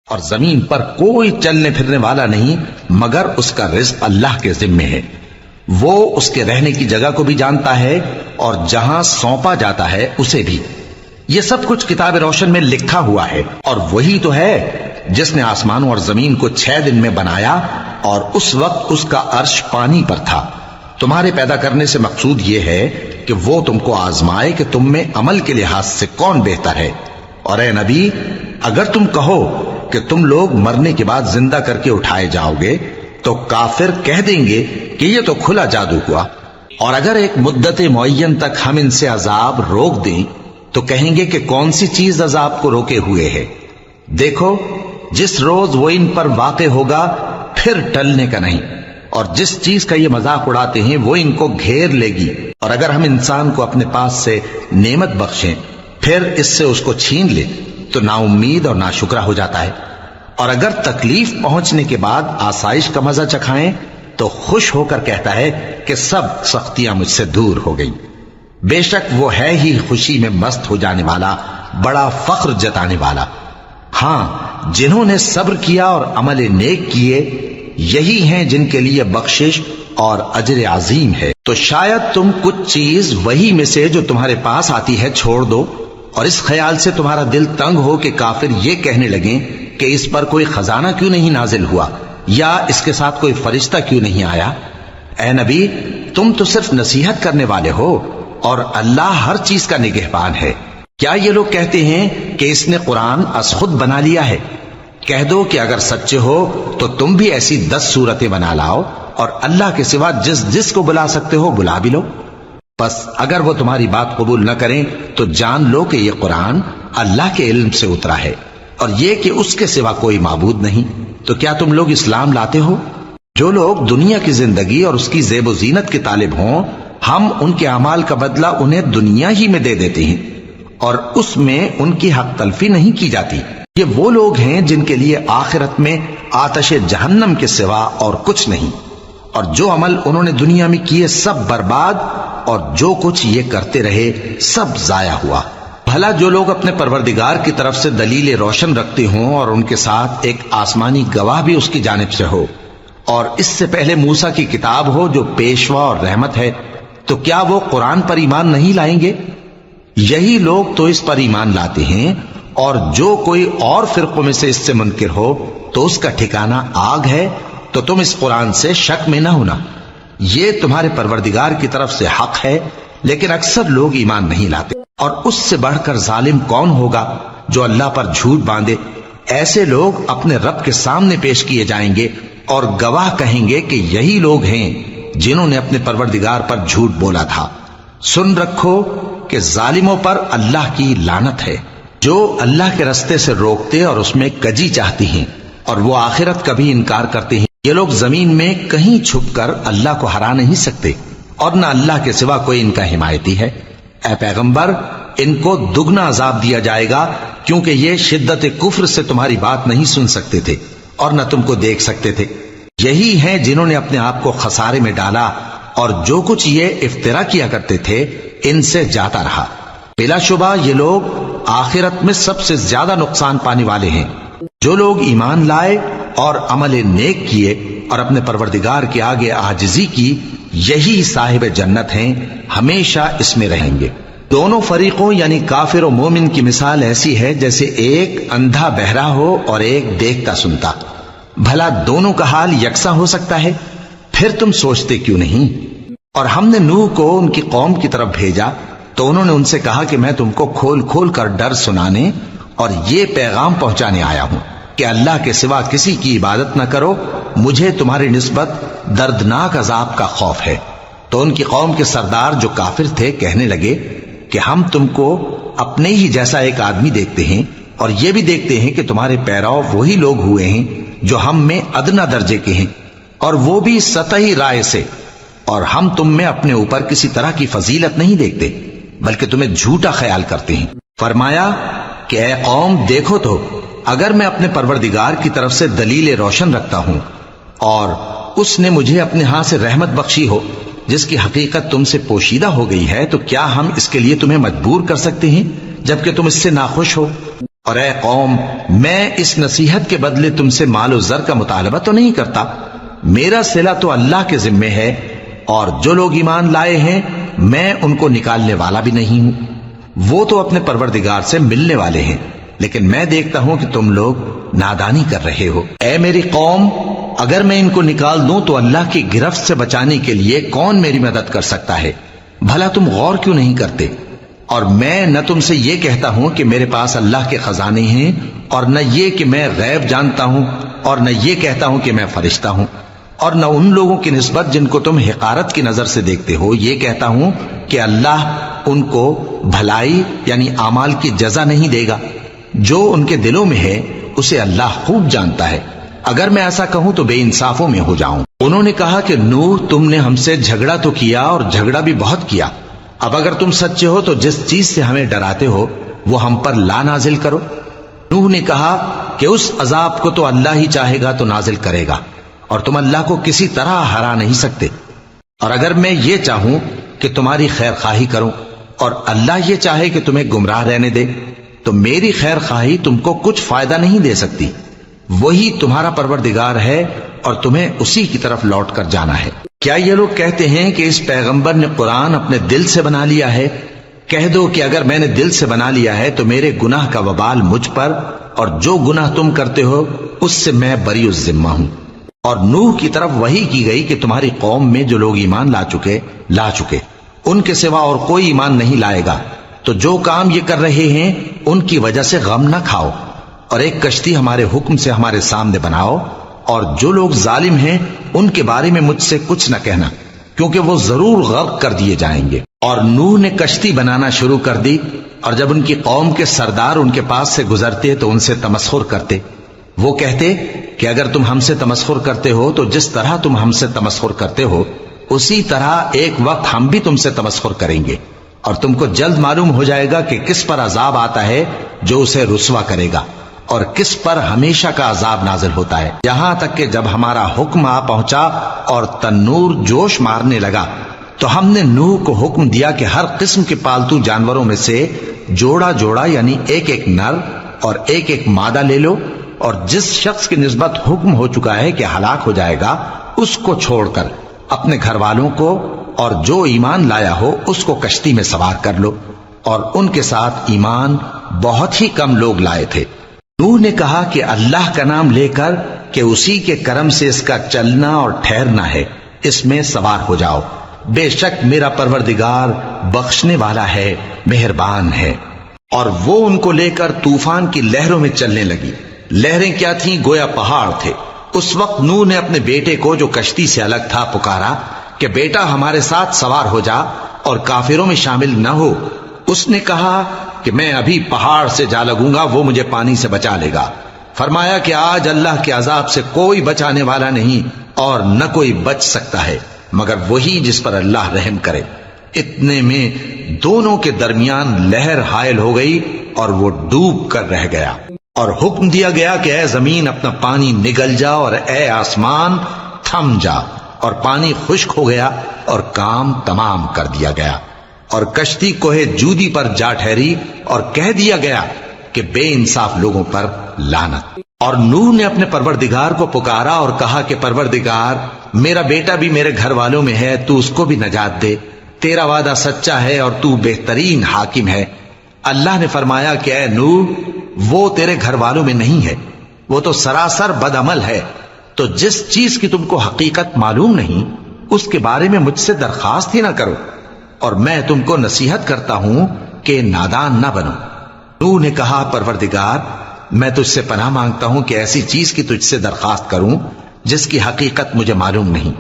اور زمین پر کوئی چلنے پھرنے والا نہیں مگر اس کا رزق اللہ کے ذمے ہے. وہ اس کے رہنے کی جگہ کو بھی جانتا ہے اور جہاں سونپا جاتا ہے اسے بھی. یہ سب کچھ کتاب روشن میں لکھا ہوا ہے. اور وہی تو ہے جس نے آسمانوں اور زمین کو 6 دن میں بنایا اور اس وقت اس کا عرش پانی پر تھا. تمہارے پیدا کرنے سے مقصود یہ ہے کہ وہ تم کو آزمائے کہ تم میں عمل کے لحاظ سے کون بہتر ہے. اور اے نبی، اگر تم کہو کہ تم لوگ مرنے کے بعد زندہ کر کے اٹھائے جاؤ گے تو کافر کہہ دیں گے کہ یہ تو کھلا جادو ہوا. اور اگر ایک مدت معین تک ہم ان سے عذاب روک دیں تو کہیں گے کہ کون سی چیز عذاب کو روکے ہوئے ہے. دیکھو، جس روز وہ ان پر واقع ہوگا پھر ٹلنے کا نہیں. اور جس چیز کا یہ مذاق اڑاتے ہیں وہ ان کو گھیر لے گی. اور اگر ہم انسان کو اپنے پاس سے نعمت بخشیں پھر اس سے اس کو چھین لے تو نا امید اور ناشکرا ہو جاتا ہے. اور اگر تکلیف پہنچنے کے بعد آسائش کا مزہ چکھائیں تو خوش ہو کر کہتا ہے کہ سب سختیاں مجھ سے دور ہو گئیں. بے شک وہ ہے ہی خوشی میں مست ہو جانے والا، بڑا فخر جتانے والا. ہاں، جنہوں نے صبر کیا اور عمل نیک کیے یہی ہیں جن کے لیے بخشش اور اجر عظیم ہے. تو شاید تم کچھ چیز وہی میں سے جو تمہارے پاس آتی ہے چھوڑ دو اور اس خیال سے تمہارا دل تنگ ہو کہ کافر یہ کہنے لگیں کہ اس پر کوئی خزانہ کیوں نہیں نازل ہوا یا اس کے ساتھ کوئی فرشتہ کیوں نہیں آیا. اے نبی، تم تو صرف نصیحت کرنے والے ہو اور اللہ ہر چیز کا نگہبان ہے. کیا یہ لوگ کہتے ہیں کہ اس نے قرآن از خود بنا لیا ہے؟ کہہ دو کہ اگر سچے ہو تو تم بھی ایسی 10 صورتیں بنا لاؤ اور اللہ کے سوا جس جس کو بلا سکتے ہو بلا بھی لو. بس اگر وہ تمہاری بات قبول نہ کریں تو جان لو کہ یہ قرآن اللہ کے علم سے اترا ہے اور یہ کہ اس کے سوا کوئی معبود نہیں. تو کیا تم لوگ اسلام لاتے ہو؟ جو لوگ دنیا کی زندگی اور اس کی زیب و زینت کے طالب ہوں ہم ان کے اعمال کا بدلہ انہیں دنیا ہی میں دے دیتے ہیں اور اس میں ان کی حق تلفی نہیں کی جاتی. یہ وہ لوگ ہیں جن کے لیے آخرت میں آتش جہنم کے سوا اور کچھ نہیں. اور جو عمل انہوں نے دنیا میں کیے سب برباد اور جو کچھ یہ کرتے رہے سب ضائع ہوا. بھلا جو لوگ اپنے پروردگار کی طرف سے دلیل روشن رکھتے ہوں اور ان کے ساتھ ایک آسمانی گواہ بھی اس کی جانب سے ہو اور اس سے پہلے موسیٰ کی کتاب ہو جو پیشوا اور رحمت ہے، تو کیا وہ قرآن پر ایمان نہیں لائیں گے؟ یہی لوگ تو اس پر ایمان لاتے ہیں. اور جو کوئی اور فرقوں میں سے اس سے منکر ہو تو اس کا ٹھکانہ آگ ہے. تو تم اس قرآن سے شک میں نہ ہونا، یہ تمہارے پروردگار کی طرف سے حق ہے، لیکن اکثر لوگ ایمان نہیں لاتے. اور اس سے بڑھ کر ظالم کون ہوگا جو اللہ پر جھوٹ باندھے؟ ایسے لوگ اپنے رب کے سامنے پیش کیے جائیں گے اور گواہ کہیں گے کہ یہی لوگ ہیں جنہوں نے اپنے پروردگار پر جھوٹ بولا تھا. سن رکھو کہ ظالموں پر اللہ کی لعنت ہے، جو اللہ کے رستے سے روکتے اور اس میں کجی چاہتی ہیں اور وہ آخرت کا بھی انکار کرتے ہیں. یہ لوگ زمین میں کہیں چھپ کر اللہ کو ہرا نہیں سکتے اور نہ اللہ کے سوا کوئی ان کا حمایتی ہے. اے پیغمبر، ان کو دگنا عذاب دیا جائے گا کیونکہ یہ شدت کفر سے تمہاری بات نہیں سن سکتے تھے اور نہ تم کو دیکھ سکتے تھے. یہی ہیں جنہوں نے اپنے آپ کو خسارے میں ڈالا اور جو کچھ یہ افترا کیا کرتے تھے ان سے جاتا رہا. بلا شبہ یہ لوگ آخرت میں سب سے زیادہ نقصان پانے والے ہیں. جو لوگ ایمان لائے اور عمل نیک کیے اور اپنے پروردگار کے آگے عاجزی کی یہی صاحب جنت ہیں، ہمیشہ اس میں رہیں گے. دونوں فریقوں یعنی کافر و مومن کی مثال ایسی ہے جیسے ایک اندھا بہرا ہو اور ایک دیکھتا سنتا. بھلا دونوں کا حال یکساں ہو سکتا ہے؟ پھر تم سوچتے کیوں نہیں؟ اور ہم نے نوح کو ان کی قوم کی طرف بھیجا تو انہوں نے ان سے کہا کہ میں تم کو کھول کھول کر ڈر سنانے اور یہ پیغام پہنچانے آیا ہوں کہ اللہ کے سوا کسی کی عبادت نہ کرو، مجھے تمہاری نسبت دردناک عذاب کا خوف ہے. تو ان کی قوم کے سردار جو کافر تھے کہنے لگے کہ ہم تم کو اپنے ہی جیسا ایک آدمی دیکھتے ہیں اور یہ بھی دیکھتے ہیں کہ تمہارے پیرو وہی لوگ ہوئے ہیں جو ہم میں ادنا درجے کے ہیں اور وہ بھی سطحی رائے سے، اور ہم تم میں اپنے اوپر کسی طرح کی فضیلت نہیں دیکھتے بلکہ تمہیں جھوٹا خیال کرتے ہیں. فرمایا کہ اے قوم دیکھو تو اگر میں اپنے پروردگار کی طرف سے دلیل روشن رکھتا ہوں اور اس نے مجھے اپنے ہاں سے رحمت بخشی ہو جس کی حقیقت تم سے پوشیدہ ہو گئی ہے، تو کیا ہم اس کے لیے تمہیں مجبور کر سکتے ہیں جبکہ تم اس سے ناخوش ہو؟ اور اے قوم، میں اس نصیحت کے بدلے تم سے مال و زر کا مطالبہ تو نہیں کرتا، میرا صلہ تو اللہ کے ذمے ہے، اور جو لوگ ایمان لائے ہیں میں ان کو نکالنے والا بھی نہیں ہوں، وہ تو اپنے پروردگار سے ملنے والے ہیں، لیکن میں دیکھتا ہوں کہ تم لوگ نادانی کر رہے ہو۔ اے میری قوم، اگر میں ان کو نکال دوں تو اللہ کی گرفت سے بچانے کے لیے کون میری مدد کر سکتا ہے؟ بھلا تم غور کیوں نہیں کرتے؟ اور میں نہ تم سے یہ کہتا ہوں کہ میرے پاس اللہ کے خزانے ہیں، اور نہ یہ کہ میں غیب جانتا ہوں، اور نہ یہ کہتا ہوں کہ میں فرشتہ ہوں، اور نہ ان لوگوں کی نسبت جن کو تم حقارت کی نظر سے دیکھتے ہو یہ کہتا ہوں کہ اللہ ان کو بھلائی یعنی اعمال کی جزا نہیں دے گا۔ جو ان کے دلوں میں ہے اسے اللہ خوب جانتا ہے، اگر میں ایسا کہوں تو بے انصافوں میں ہو جاؤں۔ انہوں نے کہا کہ نوح، تم نے ہم سے جھگڑا تو کیا اور جھگڑا بھی بہت کیا، اب اگر تم سچے ہو تو جس چیز سے ہمیں ڈراتے ہو وہ ہم پر لا نازل کرو۔ نوح نے کہا کہ اس عذاب کو تو اللہ ہی چاہے گا تو نازل کرے گا، اور تم اللہ کو کسی طرح ہرا نہیں سکتے، اور اگر میں یہ چاہوں کہ تمہاری خیر خواہی کروں اور اللہ یہ چاہے کہ تمہیں گمراہ رہنے دے تو میری خیر خواہی تم کو کچھ فائدہ نہیں دے سکتی، وہی تمہارا پروردگار ہے اور تمہیں اسی کی طرف لوٹ کر جانا ہے۔ کیا یہ لوگ کہتے ہیں کہ اس پیغمبر نے قرآن اپنے دل سے بنا لیا ہے؟ کہہ دو کہ اگر میں نے دل سے بنا لیا ہے تو میرے گناہ کا وبال مجھ پر، اور جو گناہ تم کرتے ہو اس سے میں بری الذمہ ہوں۔ اور نوح کی طرف وحی کی گئی کہ تمہاری قوم میں جو لوگ ایمان لا چکے ان کے سوا اور کوئی ایمان نہیں لائے گا، تو جو کام یہ کر رہے ہیں ان کی وجہ سے غم نہ کھاؤ، اور ایک کشتی ہمارے حکم سے ہمارے سامنے بناؤ، اور جو لوگ ظالم ہیں ان کے بارے میں مجھ سے کچھ نہ کہنا، کیونکہ وہ ضرور غرق کر دیے جائیں گے۔ اور نوح نے کشتی بنانا شروع کر دی، اور جب ان کی قوم کے سردار ان کے پاس سے گزرتے تو ان سے تمسخر کرتے۔ وہ کہتے کہ اگر تم ہم سے تمسخر کرتے ہو تو جس طرح تم ہم سے تمسخر کرتے ہو اسی طرح ایک وقت ہم بھی تم سے تمسخر کریں گے، اور تم کو جلد معلوم ہو جائے گا کہ کس پر عذاب آتا ہے جو اسے رسوا کرے گا، اور کس پر ہمیشہ کا عذاب نازل ہوتا ہے، یہاں تک کہ جب ہمارا حکم آ پہنچا اور تنور جوش مارنے لگا تو ہم نے نوح کو حکم دیا کہ ہر قسم کے پالتو جانوروں میں سے جوڑا جوڑا یعنی ایک ایک نر اور ایک ایک مادہ لے لو، اور جس شخص کی نسبت حکم ہو چکا ہے کہ ہلاک ہو جائے گا اس کو چھوڑ کر اپنے گھر والوں کو اور جو ایمان لایا ہو اس کو کشتی میں سوار کر لو، اور ان کے ساتھ ایمان بہت ہی کم لوگ لائے تھے۔ نوح نے کہا کہ اللہ کا نام لے کر کہ اسی کے کرم سے اس کا چلنا اور ٹھہرنا ہے، اس میں سوار ہو جاؤ، بے شک میرا پروردگار بخشنے والا ہے، مہربان ہے۔ اور وہ ان کو لے کر طوفان کی لہروں میں چلنے لگی۔ لہریں کیا تھیں؟ گویا پہاڑ تھے۔ اس وقت نوح نے اپنے بیٹے کو جو کشتی سے الگ تھا پکارا کہ بیٹا ہمارے ساتھ سوار ہو جا اور کافروں میں شامل نہ ہو۔ اس نے کہا کہ میں ابھی پہاڑ سے جا لگوں گا، وہ مجھے پانی سے بچا لے گا۔ فرمایا کہ آج اللہ کے عذاب سے کوئی بچانے والا نہیں اور نہ کوئی بچ سکتا ہے مگر وہی جس پر اللہ رحم کرے۔ اتنے میں دونوں کے درمیان لہر حائل ہو گئی اور وہ ڈوب کر رہ گیا، اور حکم دیا گیا کہ اے زمین اپنا پانی نگل جا، اور اے آسمان تھم جا، اور پانی خشک ہو گیا اور کام تمام کر دیا گیا، اور کشتی کوہ جودی پر جا ٹھہری، اور کہہ دیا گیا کہ بے انصاف لوگوں پر لعنت۔ اور نوح نے اپنے پروردگار کو پکارا اور کہا کہ پروردگار، میرا بیٹا بھی میرے گھر والوں میں ہے، تو اس کو بھی نجات دے، تیرا وعدہ سچا ہے اور تو بہترین حاکم ہے۔ اللہ نے فرمایا کہ اے نوح، وہ تیرے گھر والوں میں نہیں ہے، وہ تو سراسر بد عمل ہے، تو جس چیز کی تم کو حقیقت معلوم نہیں اس کے بارے میں مجھ سے درخواست ہی نہ کرو، اور میں تم کو نصیحت کرتا ہوں کہ نادان نہ بنو۔ نوح نے کہا پروردگار، میں تجھ سے پناہ مانگتا ہوں کہ ایسی چیز کی تجھ سے درخواست کروں جس کی حقیقت مجھے معلوم نہیں،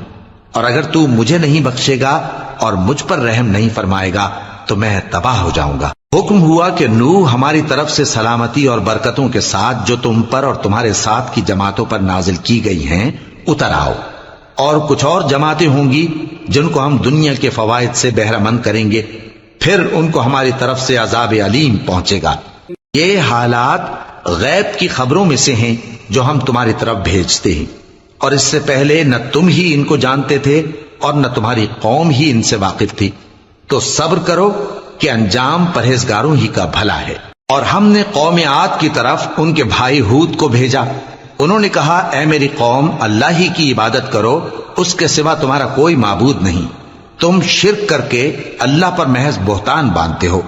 اور اگر تو مجھے نہیں بخشے گا اور مجھ پر رحم نہیں فرمائے گا تو میں تباہ ہو جاؤں گا۔ حکم ہوا کہ نوح ہماری طرف سے سلامتی اور برکتوں کے ساتھ جو تم پر اور تمہارے ساتھ کی جماعتوں پر نازل کی گئی ہیں اتر آؤ، اور کچھ اور جماعتیں ہوں گی جن کو ہم دنیا کے فوائد سے بہرہ مند کریں گے، پھر ان کو ہماری طرف سے عذاب علیم پہنچے گا۔ یہ حالات غیب کی خبروں میں سے ہیں جو ہم تمہاری طرف بھیجتے ہیں، اور اس سے پہلے نہ تم ہی ان کو جانتے تھے اور نہ تمہاری قوم ہی ان سے واقف تھی، تو صبر کرو کہ انجام پرہیزگاروں ہی کا بھلا ہے۔ اور ہم نے قوم عاد کی طرف ان کے بھائی ہود کو بھیجا۔ انہوں نے کہا، اے میری قوم، اللہ ہی کی عبادت کرو، اس کے سوا تمہارا کوئی معبود نہیں۔ تم شرک کر کے اللہ پر محض بہتان باندھتے ہو۔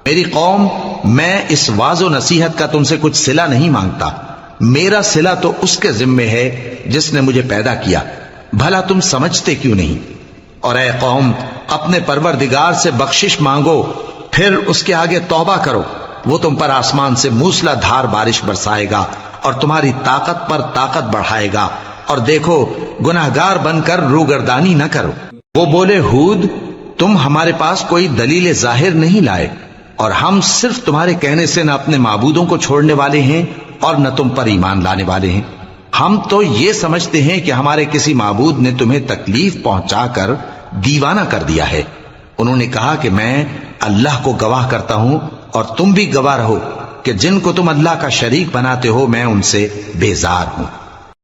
میری قوم، میں اس واعظ و نصیحت کا تم سے کچھ صلہ نہیں مانگتا، میرا صلہ تو اس کے ذمے ہے جس نے مجھے پیدا کیا، بھلا تم سمجھتے کیوں نہیں؟ اور اے قوم، اپنے پروردگار سے بخشش مانگو، پھر اس کے آگے توبہ کرو، وہ تم پر آسمان سے موسلا دھار بارش برسائے گا اور تمہاری طاقت پر طاقت بڑھائے گا، اور دیکھو گناہگار بن کر روگردانی نہ کرو۔ وہ بولے، ہود، تم ہمارے پاس کوئی دلیل ظاہر نہیں لائے، اور ہم صرف تمہارے کہنے سے نہ اپنے معبودوں کو چھوڑنے والے ہیں اور نہ تم پر ایمان لانے والے ہیں۔ ہم تو یہ سمجھتے ہیں کہ ہمارے کسی معبود نے تمہیں تکلیف پہنچا کر دیوانہ کر دیا ہے۔ انہوں نے کہا کہ میں اللہ کو گواہ کرتا ہوں اور تم بھی گواہ رہو کہ جن کو تم اللہ کا شریک بناتے ہو میں ان سے بیزار ہوں،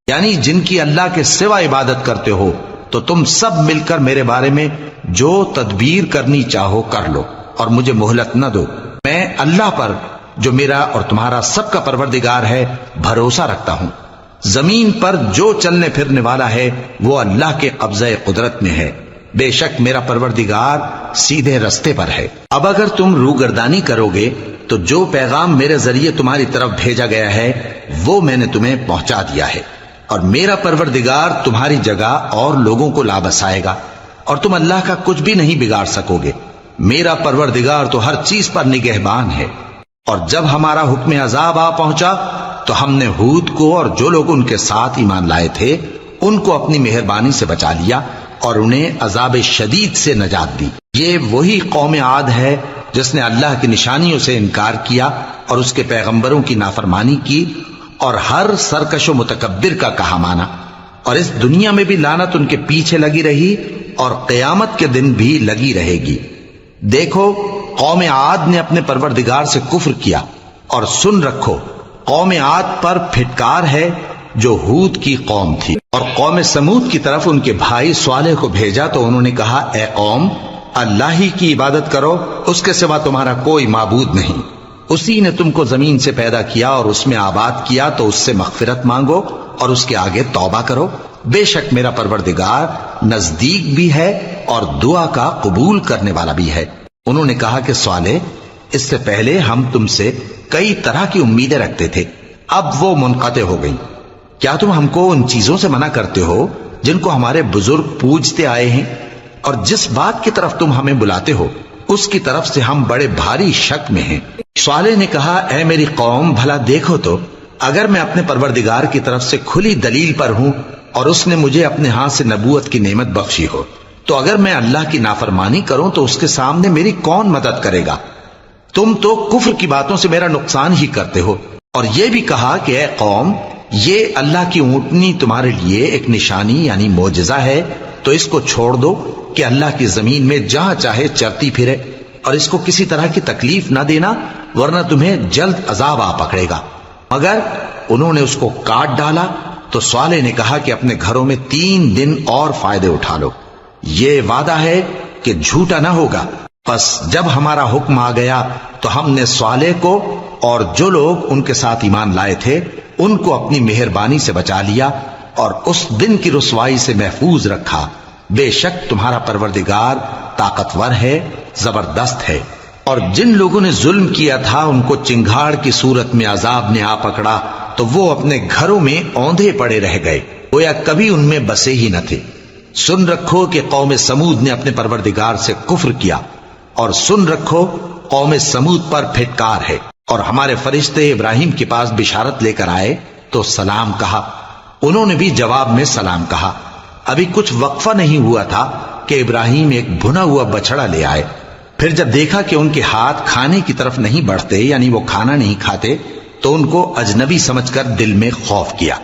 یعنی جن کی اللہ کے سوا عبادت کرتے ہو، تو تم سب مل کر میرے بارے میں جو تدبیر کرنی چاہو کر لو اور مجھے مہلت نہ دو۔ میں اللہ پر، جو میرا اور تمہارا سب کا پروردگار ہے، بھروسہ رکھتا ہوں۔ زمین پر جو چلنے پھرنے والا ہے وہ اللہ کے قبضہ قدرت میں ہے، بے شک میرا پروردگار سیدھے رستے پر ہے۔ اب اگر تم روگردانی کرو گے تو جو پیغام میرے ذریعے تمہاری طرف بھیجا گیا ہے وہ میں نے تمہیں پہنچا دیا ہے، اور میرا پروردگار تمہاری جگہ اور لوگوں کو لا بسائے گا، اور تم اللہ کا کچھ بھی نہیں بگاڑ سکو گے۔ میرا پروردگار تو ہر چیز پر نگہبان ہے۔ اور جب ہمارا حکم عذاب آ پہنچا تو ہم نے ہود کو اور جو لوگ ان کے ساتھ ایمان لائے تھے ان کو اپنی مہربانی سے بچا لیا اور انہیں عذاب شدید سے نجات دی۔ یہ وہی قوم عاد ہے جس نے اللہ کی نشانیوں سے انکار کیا اور اس کے پیغمبروں کی نافرمانی کی اور ہر سرکش و متکبر کا کہا مانا، اور اس دنیا میں بھی لعنت ان کے پیچھے لگی رہی اور قیامت کے دن بھی لگی رہے گی۔ دیکھو، قوم عاد نے اپنے پروردگار سے کفر کیا، اور سن رکھو، قوم عاد پر پھٹکار ہے جو ہود کی قوم تھی۔ اور قوم سمود کی طرف ان کے بھائی صالح کو بھیجا تو انہوں نے کہا، اے قوم، اللہ ہی کی عبادت کرو، اس کے سوا تمہارا کوئی معبود نہیں۔ اسی نے تم کو زمین سے پیدا کیا اور اس میں آباد کیا، تو اس سے مغفرت مانگو اور اس کے آگے توبہ کرو، بے شک میرا پروردگار نزدیک بھی ہے اور دعا کا قبول کرنے والا بھی ہے۔ انہوں نے کہا کہ صالح، اس سے پہلے ہم تم سے کئی طرح کی امیدیں رکھتے تھے، اب وہ منقطع ہو گئی۔ کیا تم ہم کو ان چیزوں سے منع کرتے ہو جن کو ہمارے بزرگ پوجتے آئے ہیں؟ اور جس بات کی طرف تم ہمیں بلاتے ہو اس کی طرف سے ہم بڑے بھاری شک میں ہیں۔ صالح نے کہا، اے میری قوم، بھلا دیکھو تو، اگر میں اپنے پروردگار کی طرف سے کھلی دلیل پر ہوں اور اس نے مجھے اپنے ہاتھ سے نبوت کی نعمت بخشی ہو، تو اگر میں اللہ کی نافرمانی کروں تو اس کے سامنے میری کون مدد کرے گا؟ تم تو کفر کی باتوں سے میرا نقصان ہی کرتے ہو۔ اور یہ بھی کہا کہ اے قوم، یہ اللہ کی اونٹنی تمہارے لیے ایک نشانی یعنی معجزہ ہے، تو اس کو چھوڑ دو کہ اللہ کی زمین میں جہاں چاہے چرتی پھرے، اور اس کو کسی طرح کی تکلیف نہ دینا، ورنہ تمہیں جلد عذاب آ پکڑے گا۔ مگر انہوں نے اس کو کاٹ ڈالا تو صالح نے کہا کہ اپنے گھروں میں 3 دن اور فائدے اٹھا لو، یہ وعدہ ہے کہ جھوٹا نہ ہوگا۔ پس جب ہمارا حکم آ گیا تو ہم نے صالح کو اور جو لوگ ان کے ساتھ ایمان لائے تھے ان کو اپنی مہربانی سے بچا لیا اور اس دن کی رسوائی سے محفوظ رکھا، بے شک تمہارا پروردگار طاقتور ہے، زبردست ہے۔ اور جن لوگوں نے ظلم کیا تھا ان کو چنگھاڑ کی صورت میں عذاب نے آ پکڑا تو وہ اپنے گھروں میں اوندھے پڑے رہ گئے، گویا کبھی ان میں بسے ہی نہ تھے۔ سن رکھو کہ قوم سمود نے اپنے پروردگار سے کفر کیا، اور سن رکھو قوم سمود پر پھٹکار ہے۔ اور ہمارے فرشتے ابراہیم کے پاس بشارت لے کر آئے تو سلام کہا، انہوں نے بھی جواب میں سلام کہا۔ ابھی کچھ وقفہ نہیں ہوا تھا کہ ابراہیم ایک بھنا ہوا بچڑا لے آئے۔ پھر جب دیکھا کہ ان کے ہاتھ کھانے کی طرف نہیں بڑھتے، یعنی وہ کھانا نہیں کھاتے، تو ان کو اجنبی سمجھ کر دل میں خوف کیا۔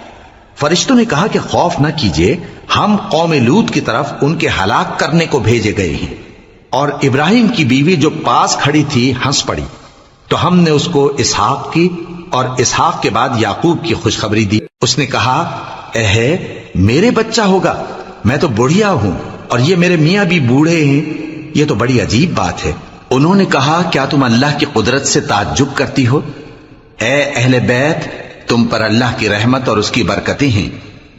فرشتوں نے کہا کہ خوف نہ کیجیے، ہم قوم لوط کی طرف ان کے ہلاک کرنے کو بھیجے گئے ہیں۔ اور ابراہیم کی بیوی جو پاس کھڑی تھی ہنس پڑی، تو ہم نے اس کو اسحاق کی اور اسحاق کے بعد یعقوب کی خوشخبری دی۔ اس نے کہا، اے میرے بچہ ہوگا، میں تو بڑھیا ہوں اور یہ میرے میاں بھی بوڑھے ہیں، یہ تو بڑی عجیب بات ہے۔ انہوں نے کہا کیا تم اللہ کی قدرت سے تعجب کرتی ہو؟ اے اہل بیت، تم پر اللہ کی رحمت اور اس کی برکتیں ہیں،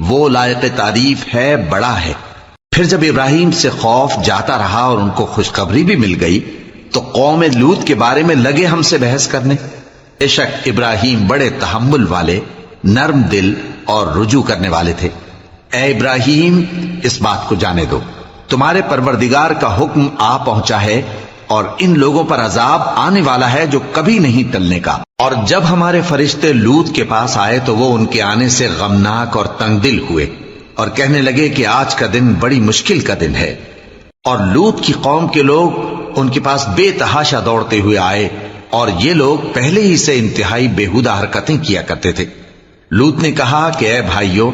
وہ لائق تعریف ہے، بڑا ہے۔ پھر جب ابراہیم سے خوف جاتا رہا اور ان کو خوشخبری بھی مل گئی تو قوم لوط کے بارے میں لگے ہم سے بحث کرنے۔ بے شک ابراہیم بڑے تحمل والے، نرم دل اور رجوع کرنے والے تھے۔ اے ابراہیم، اس بات کو جانے دو، تمہارے پروردگار کا حکم آ پہنچا ہے اور ان لوگوں پر عذاب آنے والا ہے جو کبھی نہیں ٹلنے کا۔ اور جب ہمارے فرشتے لوط کے پاس آئے تو وہ ان کے آنے سے غمناک اور تنگ دل ہوئے اور کہنے لگے کہ آج کا دن بڑی مشکل کا دن ہے۔ اور لوط کی قوم کے لوگ ان کے پاس بے تحاشا دوڑتے ہوئے آئے اور یہ لوگ پہلے ہی سے انتہائی بےہودہ حرکتیں کیا کرتے تھے۔ لوط نے کہا کہ اے بھائیو،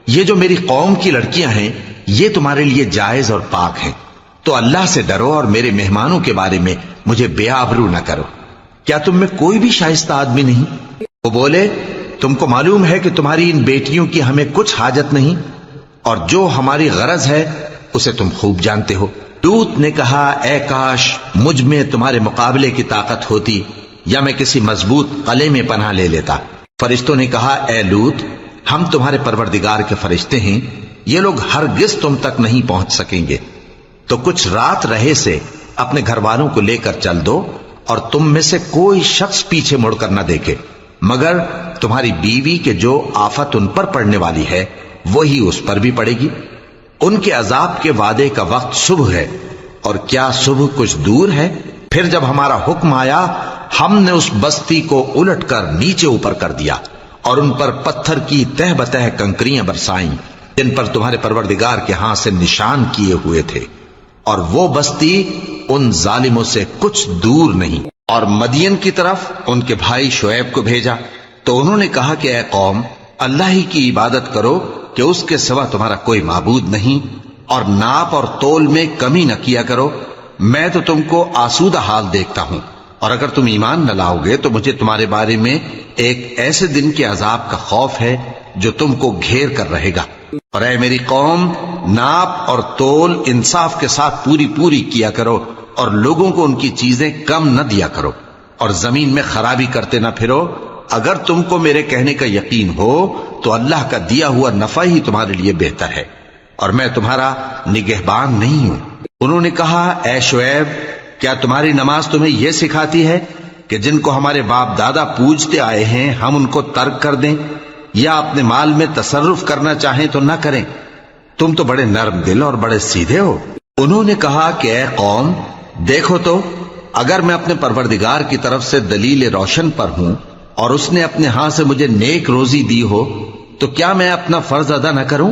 یہ جو میری قوم کی لڑکیاں ہیں یہ تمہارے لیے جائز اور پاک ہیں، تو اللہ سے ڈرو اور میرے مہمانوں کے بارے میں مجھے بے آبرو نہ کرو۔ کیا تم میں کوئی بھی شائستہ آدمی نہیں؟ وہ بولے تم کو معلوم ہے کہ تمہاری ان بیٹیوں کی ہمیں کچھ حاجت نہیں، اور جو ہماری غرض ہے اسے تم خوب جانتے ہو۔ لوط نے کہا اے کاش مجھ میں تمہارے مقابلے کی طاقت ہوتی یا میں کسی مضبوط قلعے میں پناہ لے لیتا۔ فرشتوں نے کہا اے لوط، ہم تمہارے پروردگار کے فرشتے ہیں، یہ لوگ ہرگز تم تک نہیں پہنچ سکیں گے، تو کچھ رات رہے سے اپنے گھر والوں کو لے کر چل دو، اور تم میں سے کوئی شخص پیچھے مڑ کر نہ دیکھے مگر تمہاری بیوی کے جو آفت ان پر پڑنے والی ہے وہی اس پر بھی پڑے گی۔ ان کے عذاب کے وعدے کا وقت صبح ہے، اور کیا صبح کچھ دور ہے؟ پھر جب ہمارا حکم آیا ہم نے اس بستی کو الٹ کر نیچے اوپر کر دیا اور ان پر پتھر کی تہ بتہ کنکریاں برسائیں جن پر تمہارے پروردگار کے ہاں سے نشان کیے ہوئے تھے، اور وہ بستی ان ظالموں سے کچھ دور نہیں۔ اور مدین کی طرف ان کے بھائی شعیب کو بھیجا تو انہوں نے کہا کہ اے قوم، اللہ ہی کی عبادت کرو کہ اس کے سوا تمہارا کوئی معبود نہیں، اور ناپ اور تول میں کمی نہ کیا کرو، میں تو تم کو آسودہ حال دیکھتا ہوں، اور اگر تم ایمان نہ لاؤ گے تو مجھے تمہارے بارے میں ایک ایسے دن کے عذاب کا خوف ہے جو تم کو گھیر کر رہے گا۔ اور اے میری قوم، ناپ اور تول انصاف کے ساتھ پوری کیا کرو، اور لوگوں کو ان کی چیزیں کم نہ دیا کرو، اور زمین میں خرابی کرتے نہ پھرو۔ اگر تم کو میرے کہنے کا یقین ہو تو اللہ کا دیا ہوا نفع ہی تمہارے لیے بہتر ہے، اور میں تمہارا نگہبان نہیں ہوں۔ انہوں نے کہا اے شعیب، کیا تمہاری نماز تمہیں یہ سکھاتی ہے کہ جن کو ہمارے باپ دادا پوجتے آئے ہیں ہم ان کو ترک کر دیں، یا اپنے مال میں تصرف کرنا چاہیں تو نہ کریں؟ تم تو بڑے نرم دل اور بڑے سیدھے ہو۔ انہوں نے کہا کہ اے قوم، دیکھو تو اگر میں اپنے پروردگار کی طرف سے دلیل روشن پر ہوں اور اس نے اپنے ہاں سے مجھے نیک روزی دی ہو تو کیا میں اپنا فرض ادا نہ کروں؟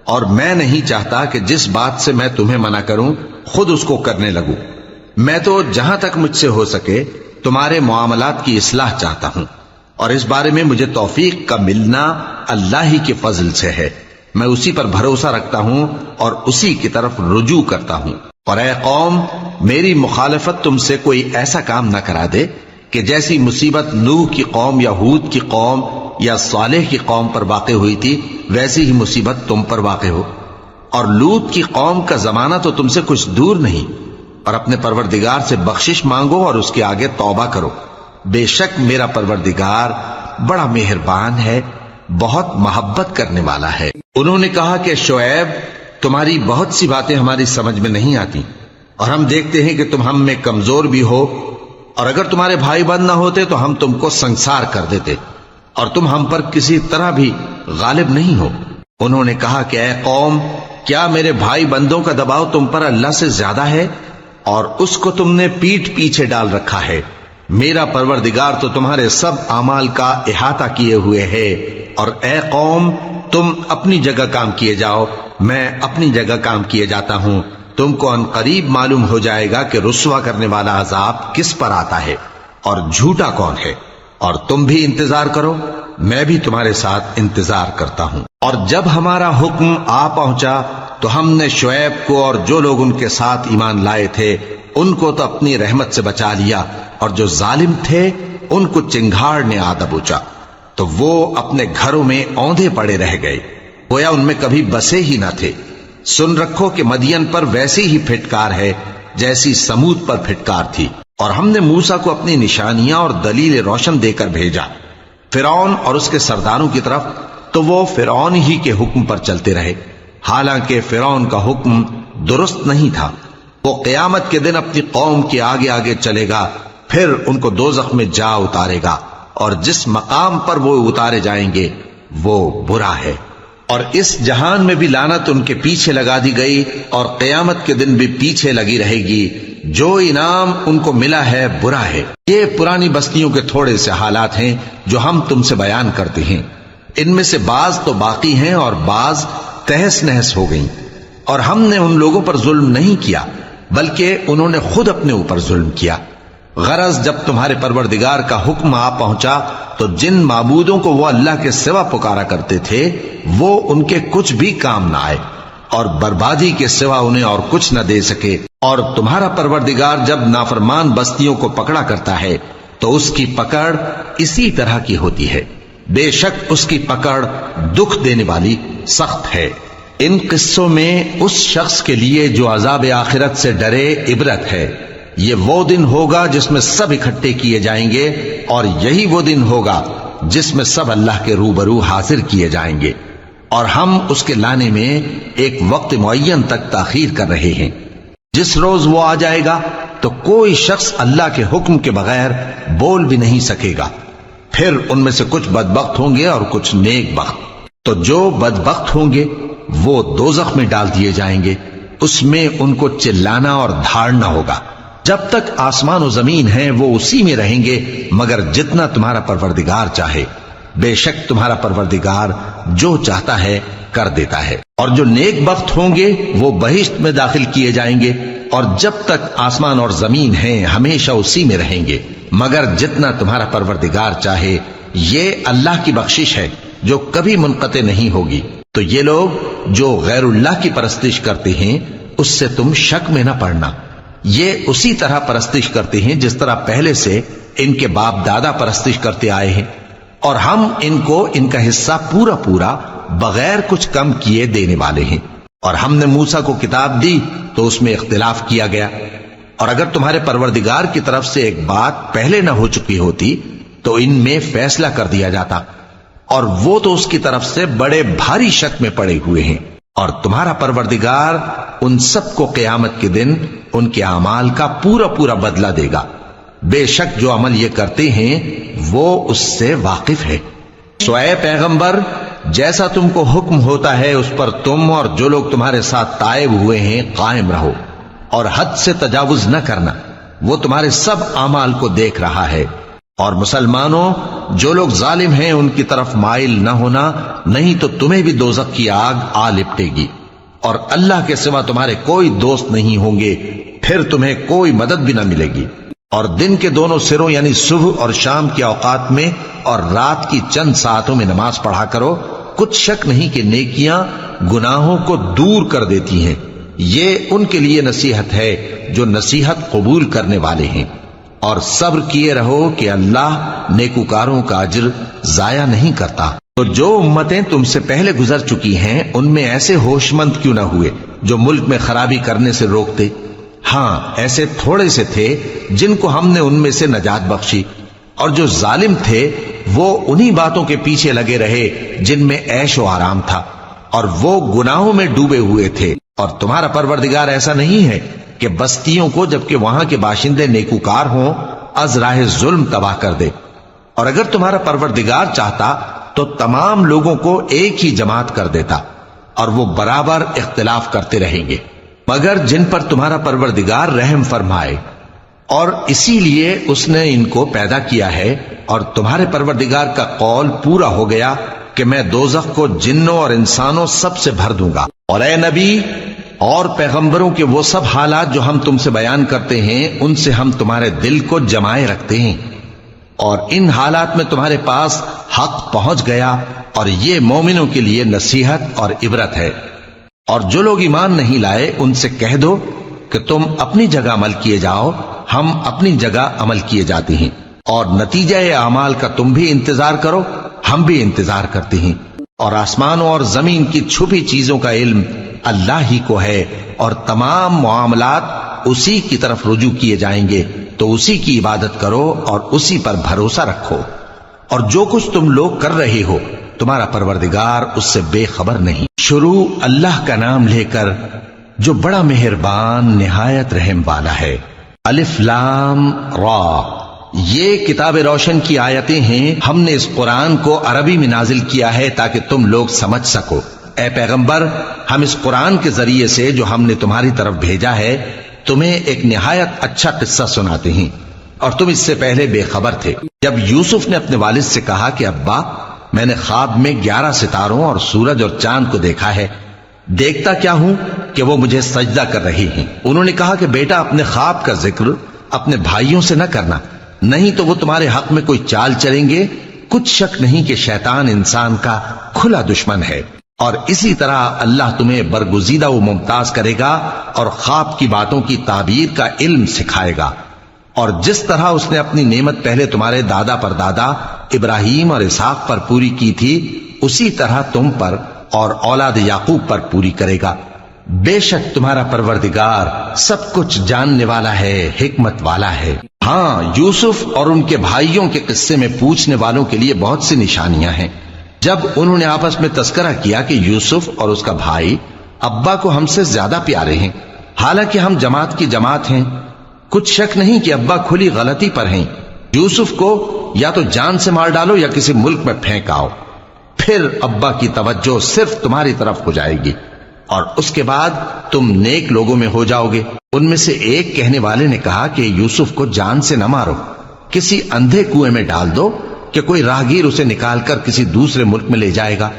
اور میں نہیں چاہتا کہ جس بات سے میں تمہیں منع کروں خود اس کو کرنے لگوں۔ میں تو جہاں تک مجھ سے ہو سکے تمہارے معاملات کی اصلاح چاہتا ہوں، اور اس بارے میں مجھے توفیق کا ملنا اللہ ہی کے فضل سے ہے۔ میں اسی پر بھروسہ رکھتا ہوں اور اسی کی طرف رجوع کرتا ہوں۔ اور اے قوم، میری مخالفت تم سے کوئی ایسا کام نہ کرا دے کہ جیسی مصیبت نوح کی قوم یا ہود کی قوم یا صالح کی قوم پر واقع ہوئی تھی ویسی ہی مصیبت تم پر واقع ہو۔ اور لوط کی قوم کا زمانہ تو تم سے کچھ دور نہیں، اور اپنے پروردگار سے بخشش مانگو اور اس کے آگے توبہ کرو، بے شک میرا پروردگار بڑا مہربان ہے، بہت محبت کرنے والا ہے۔ انہوں نے کہا کہ شعیب، تمہاری بہت سی باتیں ہماری سمجھ میں نہیں آتی، اور ہم دیکھتے ہیں کہ تم ہم میں کمزور بھی ہو، اور اگر تمہارے بھائی بند نہ ہوتے تو ہم تم کو سنسار کر دیتے، اور تم ہم پر کسی طرح بھی غالب نہیں ہو۔ انہوں نے کہا کہ اے قوم، کیا میرے بھائی بندوں کا دباؤ تم پر اللہ سے زیادہ ہے، اور اس کو تم نے پیٹھ پیچھے ڈال رکھا ہے؟ میرا پروردگار تو تمہارے سب اعمال کا احاطہ کیے ہوئے ہے۔ اور اے قوم، تم اپنی جگہ کام کیے جاؤ، میں اپنی جگہ کام کیے جاتا ہوں، تم کو ان قریب معلوم ہو جائے گا کہ رسوا کرنے والا عذاب کس پر آتا ہے اور جھوٹا کون ہے۔ اور تم بھی انتظار کرو، میں بھی تمہارے ساتھ انتظار کرتا ہوں۔ اور جب ہمارا حکم آ پہنچا تو ہم نے شعیب کو اور جو لوگ ان کے ساتھ ایمان لائے تھے ان کو تو اپنی رحمت سے بچا لیا، اور جو ظالم تھے ان کو چنگھاڑ نے آ دبوچا، تو وہ اپنے گھروں میں اوندھے پڑے رہ گئے، گویا ان میں کبھی بسے ہی نہ تھے۔ سن رکھو کہ مدین پر ویسی ہی پھٹکار ہے جیسی سمود پر پھٹکار تھی، اور ہم نے موسیٰ کو اپنی نشانیاں اور دلیل روشن دے کر بھیجا فرعون اور اس کے سرداروں کی طرف، تو وہ فرعون ہی کے حکم پر چلتے رہے، حالانکہ فرعون کا حکم درست نہیں تھا۔ وہ قیامت کے دن اپنی قوم کے آگے آگے چلے گا، پھر ان کو دوزخ میں جا اتارے گا، اور جس مقام پر وہ اتارے جائیں گے وہ برا ہے۔ اور اس جہان میں بھی لعنت ان کے پیچھے لگا دی گئی، اور قیامت کے دن بھی پیچھے لگی رہے گی۔ جو انعام ان کو ملا ہے برا ہے۔ یہ پرانی بستیوں کے تھوڑے سے حالات ہیں جو ہم تم سے بیان کرتے ہیں، ان میں سے بعض تو باقی ہیں اور بعض تہس نہس ہو گئیں۔ اور ہم نے ان لوگوں پر ظلم نہیں کیا بلکہ انہوں نے خود اپنے اوپر ظلم کیا۔ غرض جب تمہارے پروردگار کا حکم آ پہنچا تو جن معبودوں کو وہ اللہ کے سوا پکارا کرتے تھے وہ ان کے کچھ بھی کام نہ آئے، اور بربادی کے سوا انہیں اور کچھ نہ دے سکے۔ اور تمہارا پروردگار جب نافرمان بستیوں کو پکڑا کرتا ہے تو اس کی پکڑ اسی طرح کی ہوتی ہے، بے شک اس کی پکڑ دکھ دینے والی سخت ہے۔ ان قصوں میں اس شخص کے لیے جو عذاب آخرت سے ڈرے عبرت ہے۔ یہ وہ دن ہوگا جس میں سب اکٹھے کیے جائیں گے، اور یہی وہ دن ہوگا جس میں سب اللہ کے روبرو حاضر کیے جائیں گے، اور ہم اس کے لانے میں ایک وقت معین تک تاخیر کر رہے ہیں۔ جس روز وہ آ جائے گا تو کوئی شخص اللہ کے حکم کے بغیر بول بھی نہیں سکے گا۔ پھر ان میں سے کچھ بدبخت ہوں گے اور کچھ نیک بخت۔ تو جو بدبخت ہوں گے وہ دوزخ میں ڈال دیے جائیں گے، اس میں ان کو چلانا اور دھاڑنا ہوگا۔ جب تک آسمان و زمین ہیں وہ اسی میں رہیں گے مگر جتنا تمہارا پروردگار چاہے، بے شک تمہارا پروردگار جو چاہتا ہے کر دیتا ہے۔ اور جو نیک بخت ہوں گے وہ بہشت میں داخل کیے جائیں گے، اور جب تک آسمان اور زمین ہیں ہمیشہ اسی میں رہیں گے مگر جتنا تمہارا پروردگار چاہے۔ یہ اللہ کی بخشش ہے جو کبھی منقطع نہیں ہوگی۔ تو یہ لوگ جو غیر اللہ کی پرستش کرتے ہیں اس سے تم شک میں نہ پڑنا، یہ اسی طرح پرستش کرتے ہیں جس طرح پہلے سے ان کے باپ دادا پرستش کرتے آئے ہیں، اور ہم ان کو ان کا حصہ پورا پورا بغیر کچھ کم کیے دینے والے ہیں۔ اور ہم نے موسیٰ کو کتاب دی تو اس میں اختلاف کیا گیا، اور اگر تمہارے پروردگار کی طرف سے ایک بات پہلے نہ ہو چکی ہوتی تو ان میں فیصلہ کر دیا جاتا، اور وہ تو اس کی طرف سے بڑے بھاری شک میں پڑے ہوئے ہیں۔ اور تمہارا پروردگار ان سب کو قیامت کے دن ان کے اعمال کا پورا پورا بدلہ دے گا، بے شک جو عمل یہ کرتے ہیں وہ اس سے واقف ہے۔ سو اے پیغمبر، جیسا تم کو حکم ہوتا ہے اس پر تم اور جو لوگ تمہارے ساتھ تائب ہوئے ہیں قائم رہو، اور حد سے تجاوز نہ کرنا، وہ تمہارے سب اعمال کو دیکھ رہا ہے۔ اور مسلمانوں، جو لوگ ظالم ہیں ان کی طرف مائل نہ ہونا، نہیں تو تمہیں بھی دوزخ کی آگ آ لپٹے گی، اور اللہ کے سوا تمہارے کوئی دوست نہیں ہوں گے، پھر تمہیں کوئی مدد بھی نہ ملے گی۔ اور دن کے دونوں سروں یعنی صبح اور شام کے اوقات میں اور رات کی چند ساعتوں میں نماز پڑھا کرو، کچھ شک نہیں کہ نیکیاں گناہوں کو دور کر دیتی ہیں۔ یہ ان کے لیے نصیحت ہے جو نصیحت قبول کرنے والے ہیں۔ اور صبر کیے رہو کہ اللہ نیکوکاروں کا اجر ضائع نہیں کرتا۔ تو جو امتیں تم سے پہلے گزر چکی ہیں ان میں ایسے ہوش مند کیوں نہ ہوئے جو ملک میں خرابی کرنے سے روکتے؟ ہاں، ایسے تھوڑے سے تھے جن کو ہم نے ان میں سے نجات بخشی، اور جو ظالم تھے وہ انہی باتوں کے پیچھے لگے رہے جن میں عیش و آرام تھا، اور وہ گناہوں میں ڈوبے ہوئے تھے۔ اور تمہارا پروردگار ایسا نہیں ہے کہ بستیوں کو جبکہ وہاں کے باشندے نیکوکار ہوں از راہ ظلم تباہ کر دے، اور اگر تمہارا پروردگار چاہتا تو تمام لوگوں کو ایک ہی جماعت کر دیتا، اور وہ برابر اختلاف کرتے رہیں گے مگر جن پر تمہارا پروردگار رحم فرمائے، اور اسی لیے اس نے ان کو پیدا کیا ہے۔ اور تمہارے پروردگار کا قول پورا ہو گیا کہ میں دوزخ کو جنوں اور انسانوں سب سے بھر دوں گا۔ اور اے نبی اور پیغمبروں کے وہ سب حالات جو ہم تم سے بیان کرتے ہیں ان سے ہم تمہارے دل کو جمائے رکھتے ہیں، اور ان حالات میں تمہارے پاس حق پہنچ گیا، اور یہ مومنوں کے لیے نصیحت اور عبرت ہے۔ اور جو لوگ ایمان نہیں لائے ان سے کہہ دو کہ تم اپنی جگہ عمل کیے جاؤ، ہم اپنی جگہ عمل کیے جاتے ہیں، اور نتیجہ اعمال کا تم بھی انتظار کرو، ہم بھی انتظار کرتے ہیں۔ اور آسمانوں اور زمین کی چھپی چیزوں کا علم اللہ ہی کو ہے، اور تمام معاملات اسی کی طرف رجوع کیے جائیں گے تو اسی کی عبادت کرو اور اسی پر بھروسہ رکھو، اور جو کچھ تم لوگ کر رہے ہو تمہارا پروردگار اس سے بے خبر نہیں۔ شروع اللہ کا نام لے کر جو بڑا مہربان نہایت رحم والا ہے۔ الف لام را، یہ کتاب روشن کی آیتیں ہیں۔ ہم نے اس قرآن کو عربی میں نازل کیا ہے تاکہ تم لوگ سمجھ سکو۔ اے پیغمبر، ہم اس قرآن کے ذریعے سے جو ہم نے تمہاری طرف بھیجا ہے تمہیں ایک نہایت اچھا قصہ سناتے ہیں، اور تم اس سے پہلے بے خبر تھے۔ جب یوسف نے اپنے والد سے کہا کہ ابا، میں نے خواب میں 11 ستاروں اور سورج اور چاند کو دیکھا ہے، دیکھتا کیا ہوں کہ وہ مجھے سجدہ کر رہی ہیں۔ انہوں نے کہا کہ بیٹا، اپنے خواب کا ذکر اپنے بھائیوں سے نہ کرنا، نہیں تو وہ تمہارے حق میں کوئی چال چلیں گے۔ کچھ شک نہیں کہ شیطان انسان کا کھلا دشمن ہے، اور اسی طرح اللہ تمہیں برگزیدہ و ممتاز کرے گا اور خواب کی باتوں کی تعبیر کا علم سکھائے گا، اور جس طرح اس نے اپنی نعمت پہلے تمہارے دادا پر دادا ابراہیم اور اسحاق پر پوری کی تھی، اسی طرح تم پر اور اولاد یعقوب پر پوری کرے گا۔ بے شک تمہارا پروردگار سب کچھ جاننے والا ہے، حکمت والا ہے۔ ہاں، یوسف اور ان کے بھائیوں کے قصے میں پوچھنے والوں کے لیے بہت سی نشانیاں ہیں۔ جب انہوں نے آپس میں تذکرہ کیا کہ یوسف اور اس کا بھائی ابا کو ہم سے زیادہ پیارے ہیں، حالانکہ ہم جماعت کی جماعت ہیں، کچھ شک نہیں کہ ابا کھلی غلطی پر ہیں، یوسف کو یا تو جان سے مار ڈالو یا کسی ملک میں پھینک آؤ، پھر ابا کی توجہ صرف تمہاری طرف ہو جائے گی، اور اس کے بعد تم نیک لوگوں میں ہو جاؤ گے۔ ان میں سے ایک کہنے والے نے کہا کہ یوسف کو جان سے نہ مارو، کسی اندھے کنویں میں ڈال دو کہ کوئی راہگیر اسے نکال کر کسی دوسرے ملک میں لے جائے گا۔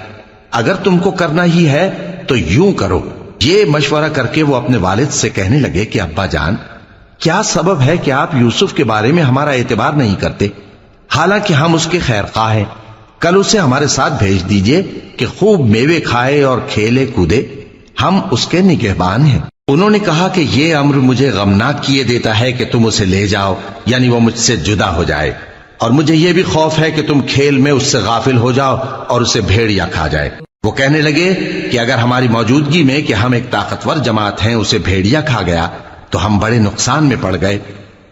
اگر تم کو کرنا ہی ہے تو یوں کرو۔ یہ مشورہ کر کے وہ اپنے والد سے کہنے لگے کہ ابا جان، کیا سبب ہے کہ آپ یوسف کے بارے میں ہمارا اعتبار نہیں کرتے، حالانکہ ہم اس کے خیر خواہ ہیں؟ کل اسے ہمارے ساتھ بھیج دیجئے کہ خوب میوے کھائے اور کھیلے کودے، ہم اس کے نگہبان ہیں۔ انہوں نے کہا کہ یہ امر مجھے غمناک کیے دیتا ہے کہ تم اسے لے جاؤ، یعنی وہ مجھ سے جدا ہو جائے، اور مجھے یہ بھی خوف ہے کہ تم کھیل میں اس سے غافل ہو جاؤ اور اسے بھیڑیا کھا جائے۔ وہ کہنے لگے کہ اگر ہماری موجودگی میں کہ ہم ایک طاقتور جماعت ہیں اسے بھیڑیا کھا گیا تو ہم بڑے نقصان میں پڑ گئے۔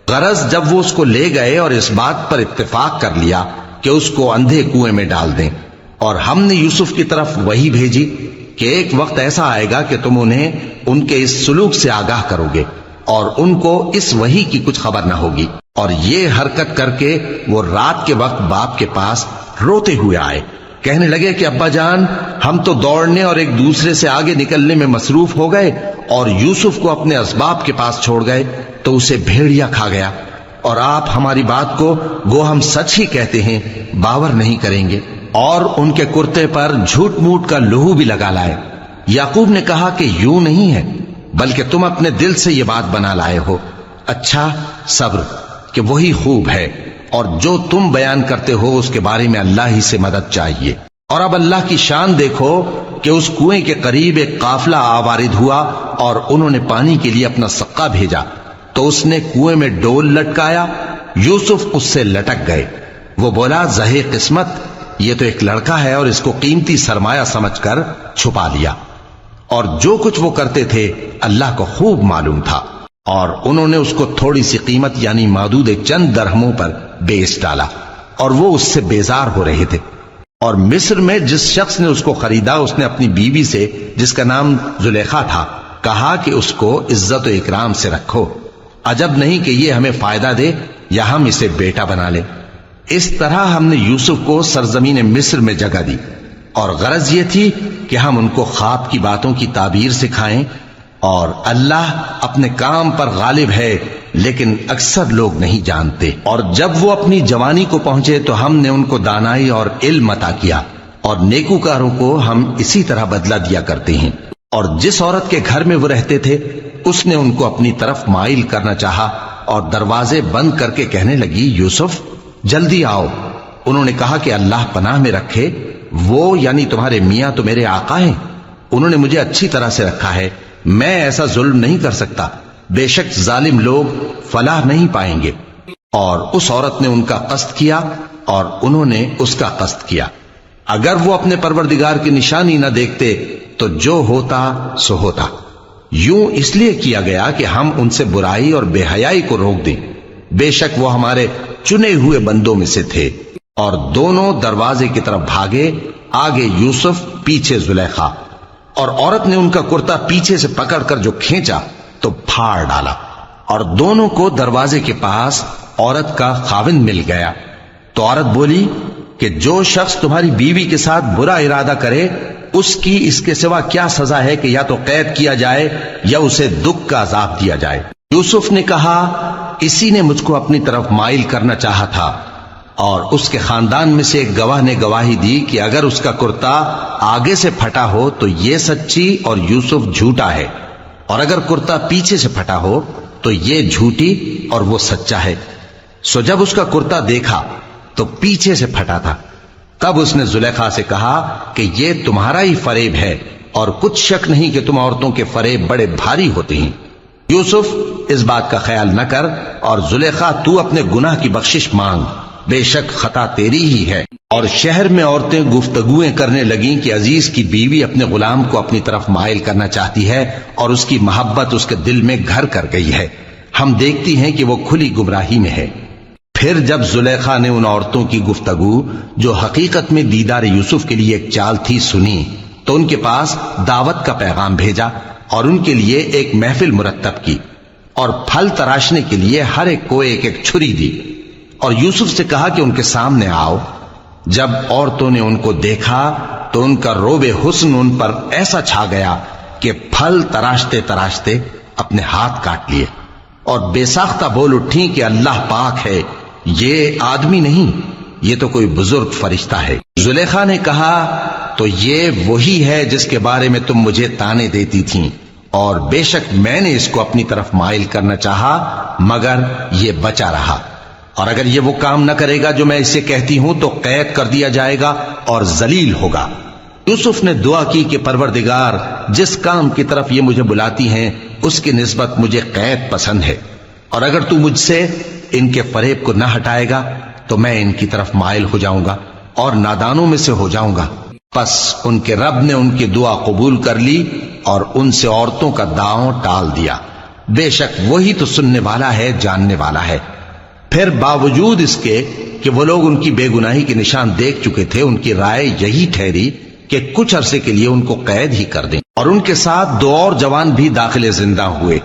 غرض جب وہ اس کو لے گئے اور اس بات پر اتفاق کر لیا کہ اس کو اندھے کنویں میں ڈال دیں، اور ہم نے یوسف کی طرف وہی بھیجی کہ ایک وقت ایسا آئے گا کہ تم انہیں ان کے اس سلوک سے آگاہ کرو گے اور ان کو اس وحی کی کچھ خبر نہ ہوگی۔ اور یہ حرکت کر کے وہ رات کے وقت باپ کے پاس روتے ہوئے آئے، کہنے لگے کہ ابا جان، ہم تو دوڑنے اور ایک دوسرے سے آگے نکلنے میں مصروف ہو گئے اور یوسف کو اپنے اسباب کے پاس چھوڑ گئے تو اسے بھیڑیا کھا گیا، اور آپ ہماری بات کو گو ہم سچ ہی کہتے ہیں باور نہیں کریں گے، اور ان کے کرتے پر جھوٹ موٹ کا لہو بھی لگا لائے۔ یعقوب نے کہا کہ یوں نہیں ہے، بلکہ تم اپنے دل سے یہ بات بنا لائے ہو۔ اچھا، صبر کہ وہی خوب ہے، اور جو تم بیان کرتے ہو اس کے بارے میں اللہ ہی سے مدد چاہیے۔ اور اب اللہ کی شان دیکھو کہ اس کنویں کے قریب ایک قافلہ آوارد ہوا اور انہوں نے پانی کے لیے اپنا سقا بھیجا، تو اس نے کنویں میں ڈول لٹکایا، یوسف اس سے لٹک گئے۔ وہ بولا، زہے قسمت، یہ تو ایک لڑکا ہے، اور اس کو قیمتی سرمایہ سمجھ کر چھپا لیا۔ اور جو کچھ وہ کرتے تھے اللہ کو خوب معلوم تھا، اور انہوں نے اس کو تھوڑی سی قیمت یعنی مادود چند درہموں پر بیچ ڈالا، اور وہ اس سے بیزار ہو رہے تھے۔ اور مصر میں جس شخص نے اس کو خریدا اس نے اپنی بیوی سے، جس کا نام زلیخا تھا، کہا کہ اس کو عزت و اکرام سے رکھو، عجب نہیں کہ یہ ہمیں فائدہ دے یا ہم اسے بیٹا بنا لیں۔ اس طرح ہم نے یوسف کو سرزمین مصر میں جگہ دی، اور غرض یہ تھی کہ ہم ان کو خواب کی باتوں کی تعبیر سکھائیں، اور اللہ اپنے کام پر غالب ہے لیکن اکثر لوگ نہیں جانتے۔ اور جب وہ اپنی جوانی کو پہنچے تو ہم نے ان کو دانائی اور علم عطا کیا، اور نیکوکاروں کو ہم اسی طرح بدلہ دیا کرتے ہیں۔ اور جس عورت کے گھر میں وہ رہتے تھے اس نے ان کو اپنی طرف مائل کرنا چاہا، اور دروازے بند کر کے کہنے لگی، یوسف جلدی آؤ۔ انہوں نے کہا کہ اللہ پناہ میں رکھے، وہ یعنی تمہارے میاں تو میرے آقا ہیں، انہوں نے مجھے اچھی طرح سے رکھا ہے، میں ایسا ظلم نہیں کر سکتا، بے شک ظالم لوگ فلاح نہیں پائیں گے۔ اور اس عورت نے ان کا قصد کیا اور انہوں نے اس کا قصد کیا۔ اگر وہ اپنے پروردگار کی نشانی نہ دیکھتے تو جو ہوتا سو ہوتا۔ یوں اس لیے کیا گیا کہ ہم ان سے برائی اور بے حیائی کو روک دیں، بے شک وہ ہمارے چنے ہوئے بندوں میں سے تھے۔ اور دونوں دروازے کی طرف بھاگے، آگے یوسف پیچھے زلیخا، اور عورت نے ان کا کرتا پیچھے سے پکڑ کر جو کھینچا تو پھاڑ ڈالا، اور دونوں کو دروازے کے پاس عورت کا خاوند مل گیا۔ تو عورت بولی کہ جو شخص تمہاری بیوی کے ساتھ برا ارادہ کرے اس کی اس کے سوا کیا سزا ہے کہ یا تو قید کیا جائے یا اسے دکھ کا عذاب دیا جائے۔ یوسف نے کہا اسی نے مجھ کو اپنی طرف مائل کرنا چاہا تھا، اور اس کے خاندان میں سے ایک گواہ نے گواہی دی کہ اگر اس کا کرتا آگے سے پھٹا ہو تو یہ سچی اور یوسف جھوٹا ہے، اور اگر کرتا پیچھے سے پھٹا ہو تو یہ جھوٹی اور وہ سچا ہے۔ سو جب اس کا کرتا دیکھا تو پیچھے سے پھٹا تھا، تب اس نے زلیخا سے کہا کہ یہ تمہارا ہی فریب ہے، اور کچھ شک نہیں کہ تم عورتوں کے فریب بڑے بھاری ہوتے ہیں۔ یوسف اس بات کا خیال نہ کر، اور زلیخا تو اپنے گناہ کی بخشش مانگ، بے شک خطا تیری ہی ہے۔ اور شہر میں عورتیں گفتگویں کرنے لگیں کہ عزیز کی بیوی اپنے غلام کو اپنی طرف مائل کرنا چاہتی ہے اور اس کی محبت اس کے دل میں گھر کر گئی ہے، ہم دیکھتی ہیں کہ وہ کھلی گمراہی میں ہے۔ پھر جب زلیخا نے ان عورتوں کی گفتگو جو حقیقت میں دیدار یوسف کے لیے ایک چال تھی سنی، تو ان کے پاس دعوت کا پیغام بھیجا اور ان کے لیے ایک محفل مرتب کی، اور پھل تراشنے کے لیے ہر ایک کو ایک ایک چھری دی، اور یوسف سے کہا کہ ان کے سامنے آؤ۔ جب عورتوں نے ان کو دیکھا تو ان کا روب حسن ان پر ایسا چھا گیا کہ پھل تراشتے تراشتے اپنے ہاتھ کاٹ لیے، اور بے ساختہ بول اٹھی کہ اللہ پاک ہے، یہ آدمی نہیں، یہ تو کوئی بزرگ فرشتہ ہے۔ زلیخا نے کہا تو یہ وہی ہے جس کے بارے میں تم مجھے تانے دیتی تھیں، اور بے شک میں نے اس کو اپنی طرف مائل کرنا چاہا مگر یہ بچا رہا، اور اگر یہ وہ کام نہ کرے گا جو میں اسے کہتی ہوں تو قید کر دیا جائے گا اور ذلیل ہوگا۔ یوسف نے دعا کی کہ پروردگار جس کام کی طرف یہ مجھے بلاتی ہیں اس کی نسبت مجھے قید پسند ہے، اور اگر تو مجھ سے ان کے فریب کو نہ ہٹائے گا تو میں ان کی طرف مائل ہو جاؤں گا اور نادانوں میں سے ہو جاؤں گا۔ پس ان کے رب نے ان کی دعا قبول کر لی اور ان سے عورتوں کا داؤں ٹال دیا، بے شک وہی تو سننے والا ہے، جاننے والا ہے۔ پھر باوجود اس کے کہ وہ لوگ ان کی بے گناہی کے نشان دیکھ چکے تھے، ان کی رائے یہی ٹھہری کہ کچھ عرصے کے لیے ان کو قید ہی کر دیں، اور ان کے ساتھ دو اور جوان بھی داخل زندہ ہوئے۔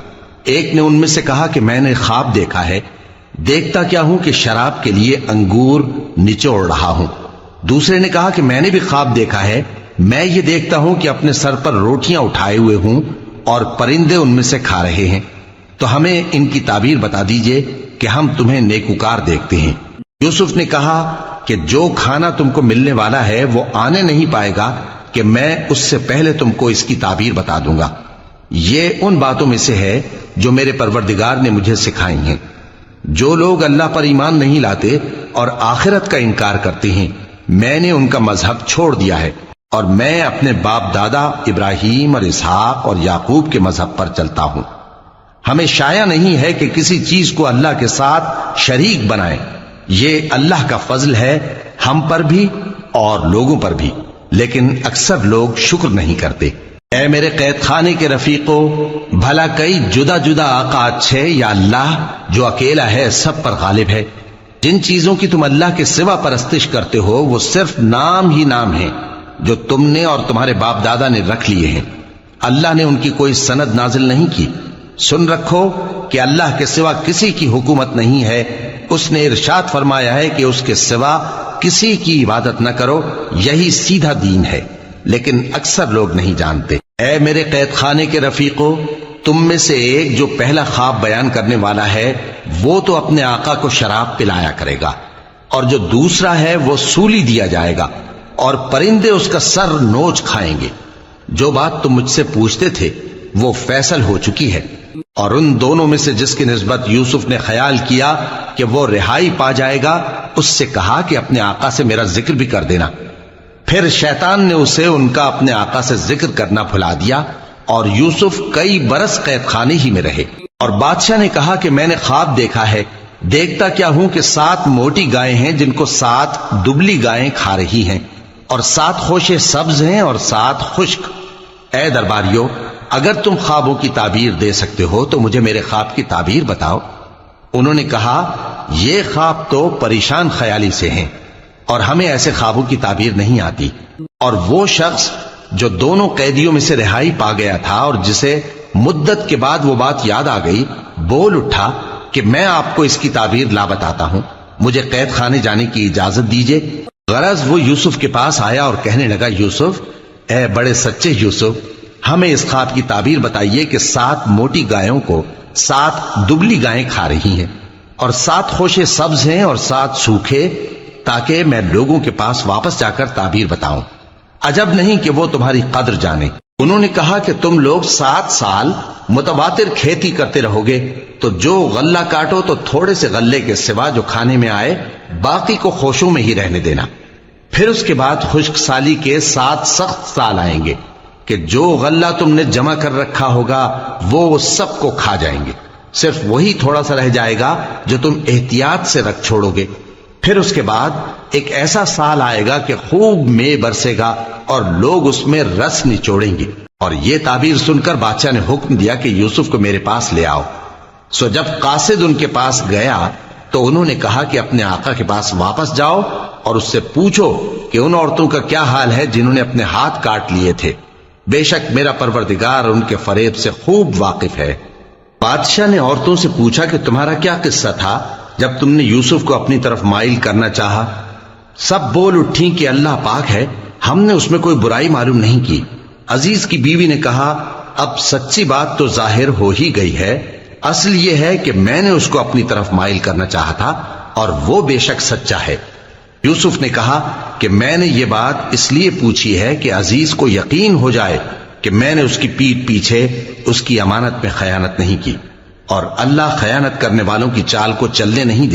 ایک نے ان میں سے کہا کہ میں نے خواب دیکھا ہے، دیکھتا کیا ہوں کہ شراب کے لیے انگور نچوڑ رہا ہوں۔ دوسرے نے کہا کہ میں نے بھی خواب دیکھا ہے، میں یہ دیکھتا ہوں کہ اپنے سر پر روٹیاں اٹھائے ہوئے ہوں اور پرندے ان میں سے کھا رہے ہیں، تو ہمیں ان کی تعبیر بتا دیجئے کہ ہم تمہیں نیکوکار دیکھتے ہیں۔ یوسف نے کہا کہ جو کھانا تم کو ملنے والا ہے وہ آنے نہیں پائے گا کہ میں اس سے پہلے تم کو اس کی تعبیر بتا دوں گا۔ یہ ان باتوں میں سے ہے جو میرے پروردگار نے مجھے سکھائی ہیں۔ جو لوگ اللہ پر ایمان نہیں لاتے اور آخرت کا انکار کرتے ہیں، میں نے ان کا مذہب چھوڑ دیا ہے، اور میں اپنے باپ دادا ابراہیم اور اسحاق اور یعقوب کے مذہب پر چلتا ہوں۔ ہمیں شایع نہیں ہے کہ کسی چیز کو اللہ کے ساتھ شریک بنائیں، یہ اللہ کا فضل ہے ہم پر بھی اور لوگوں پر بھی، لیکن اکثر لوگ شکر نہیں کرتے۔ اے میرے قید خانے کے رفیقو، بھلا کئی جدا جدا آقا اچھے یا اللہ جو اکیلا ہے سب پر غالب ہے؟ جن چیزوں کی تم اللہ کے سوا پرستش کرتے ہو وہ صرف نام ہی نام ہیں جو تم نے اور تمہارے باپ دادا نے رکھ لیے ہیں، اللہ نے ان کی کوئی سند نازل نہیں کی۔ سن رکھو کہ اللہ کے سوا کسی کی حکومت نہیں ہے، اس نے ارشاد فرمایا ہے کہ اس کے سوا کسی کی عبادت نہ کرو، یہی سیدھا دین ہے، لیکن اکثر لوگ نہیں جانتے۔ اے میرے قید خانے کے رفیقو، تم میں سے ایک جو پہلا خواب بیان کرنے والا ہے وہ تو اپنے آقا کو شراب پلایا کرے گا، اور جو دوسرا ہے وہ سولی دیا جائے گا، اور پرندے اس کا سر نوچ کھائیں گے۔ جو بات تم مجھ سے پوچھتے تھے وہ فیصل ہو چکی ہے، اور ان دونوں میں سے جس کی نسبت یوسف نے خیال کیا کہ وہ رہائی پا جائے گا، اس سے کہا کہ اپنے آقا سے میرا ذکر بھی کر دینا۔ پھر شیطان نے اسے ان کا اپنے آقا سے ذکر کرنا بھلا دیا، اور یوسف کئی برس قید خانے ہی میں رہے۔ اور بادشاہ نے کہا کہ میں نے خواب دیکھا ہے، دیکھتا کیا ہوں کہ 7 موٹی گائیں ہیں جن کو 7 دبلی گائیں کھا رہی ہیں، اور 7 خوشے سبز ہیں اور 7 خشک۔ اے درباریو، اگر تم خوابوں کی تعبیر دے سکتے ہو تو مجھے میرے خواب کی تعبیر بتاؤ۔ انہوں نے کہا یہ خواب تو پریشان خیالی سے ہیں اور ہمیں ایسے خوابوں کی تعبیر نہیں آتی۔ اور وہ شخص جو دونوں قیدیوں میں سے رہائی پا گیا تھا اور جسے مدت کے بعد وہ بات یاد آ گئی، بول اٹھا کہ میں آپ کو اس کی تعبیر لا بتاتا ہوں، مجھے قید خانے جانے کی اجازت دیجیے۔ غرض وہ یوسف کے پاس آیا اور کہنے لگا، یوسف، اے بڑے سچے یوسف، ہمیں اس خواب کی تعبیر بتائیے کہ 7 موٹی گایوں کو 7 دبلی گائیں کھا رہی ہیں اور 7 خوشے سبز ہیں اور 7 سوکھے، تاکہ میں لوگوں کے پاس واپس جا کر تعبیر بتاؤں۔ عجب نہیں کہ وہ تمہاری قدر جانے۔ انہوں نے کہا کہ تم لوگ 7 سال متواتر کھیتی کرتے رہو گے، تو جو غلہ کاٹو تو تھوڑے سے غلے کے سوا جو کھانے میں آئے باقی کو خوشوں میں ہی رہنے دینا۔ پھر اس کے بعد خشک سالی کے 7 سخت سال آئیں گے کہ جو غلہ تم نے جمع کر رکھا ہوگا وہ سب کو کھا جائیں گے، صرف وہی تھوڑا سا رہ جائے گا جو تم احتیاط سے رکھ چھوڑو گے۔ پھر اس کے بعد ایک ایسا سال آئے گا کہ خوب مے برسے گا اور لوگ اس میں رس نچوڑیں گے۔ اور یہ تعبیر سن کر بادشاہ نے حکم دیا کہ یوسف کو میرے پاس لے آؤ۔ سو جب قاصد ان کے پاس گیا تو انہوں نے کہا کہ اپنے آقا کے پاس واپس جاؤ اور اس سے پوچھو کہ ان عورتوں کا کیا حال ہے جنہوں نے اپنے ہاتھ کاٹ لیے تھے، بے شک میرا پروردگار ان کے فریب سے خوب واقف ہے۔ بادشاہ نے عورتوں سے پوچھا کہ تمہارا کیا قصہ تھا جب تم نے یوسف کو اپنی طرف مائل کرنا چاہا؟ سب بول اٹھیں کہ اللہ پاک ہے، ہم نے اس میں کوئی برائی معلوم نہیں کی۔ عزیز کی بیوی نے کہا، اب سچی بات تو ظاہر ہو ہی گئی ہے، اصل یہ ہے کہ میں نے اس کو اپنی طرف مائل کرنا چاہا تھا اور وہ بے شک سچا ہے۔ یوسف نے کہا کہ میں نے یہ بات اس لیے پوچھی ہے کہ عزیز کو یقین ہو جائے کہ میں نے اس کی پیٹھ پیچھے اس کی امانت میں خیانت نہیں کی، اور اللہ خیانت کرنے والوں کی چال کو چلنے نہیں دے۔